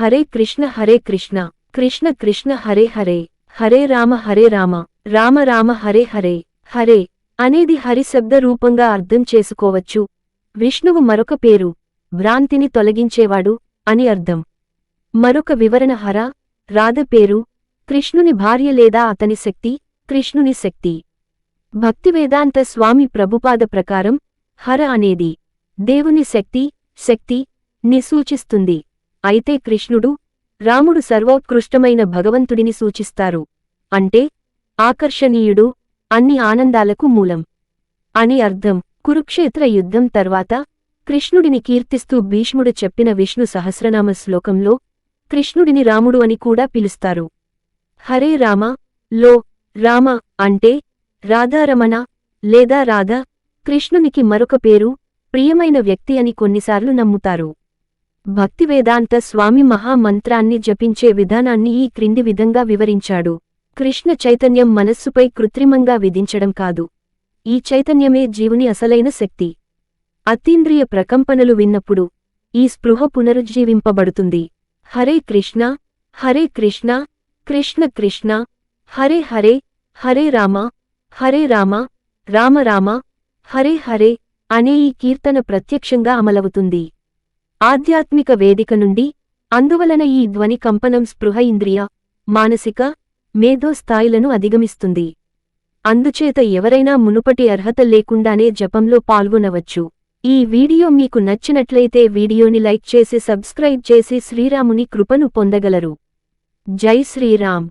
హరే కృష్ణ కృష్ణ కృష్ణ హరే హరే హరే రామ రామ రామ హరే హరే హరే అనేది హరి శబ్ద రూపంగా అర్థం చేసుకోవచ్చు. విష్ణువు మరొక పేరు భ్రాంతిని తొలగించేవాడు అని అర్థం. మరొక వివరణ హర రాధ పేరు, కృష్ణుని భార్య లేదా అతని శక్తి, కృష్ణుని శక్తి. భక్తివేదాంత స్వామి ప్రభుపాద ప్రకారం హర అనేది దేవుని శక్తి ని సూచిస్తుంది. అయితే కృష్ణుడు, రాముడు సర్వోత్కృష్టమైన భగవంతుడిని సూచిస్తారు. అంటే ఆకర్షణీయుడు, అన్ని ఆనందాలకు మూలం అని అర్థం. కురుక్షేత్ర యుద్ధం తర్వాత కృష్ణుడిని కీర్తిస్తూ భీష్ముడు చెప్పిన విష్ణు సహస్రనామ శ్లోకంలో కృష్ణుడిని రాముడు అని కూడా పిలుస్తారు. హరే రామ లో రామ అంటే రాధారమణ లేదా రాధ, కృష్ణునికి మరొక పేరు, ప్రియమైన వ్యక్తి అని కొన్నిసార్లు నమ్ముతారు. భక్తివేదాంత స్వామి మహామంత్రాన్ని జపించే విధానాన్ని ఈ క్రింది విధంగా వివరించాడు. కృష్ణ చైతన్యం మనస్సుపై కృత్రిమంగా విధించడం కాదు. ఈ చైతన్యమే జీవుని అసలైన శక్తి. అతీంద్రియ ప్రకంపనలు విన్నప్పుడు ఈ స్పృహ పునరుజ్జీవింపబడుతుంది. హరే కృష్ణ కృష్ణ కృష్ణ హరే హరే హరే రామ రామ రామ హరే హరే అనే ఈ కీర్తన ప్రత్యక్షంగా అమలవుతుంది ఆధ్యాత్మిక వేదిక నుండి. అందువలన ఈ ధ్వని కంపనం స్పృహ ఇంద్రియ, మానసిక, మేధో స్థాయిలను అధిగమిస్తుంది. అందుచేత ఎవరైనా మునుపటి అర్హత లేకుండానే జపంలో పాల్గొనవచ్చు. ఈ వీడియో మీకు నచ్చినట్లయితే వీడియోని లైక్ చేసి సబ్స్క్రైబ్ చేసి శ్రీరాముని కృపను పొందగలరు. జై శ్రీరామ్.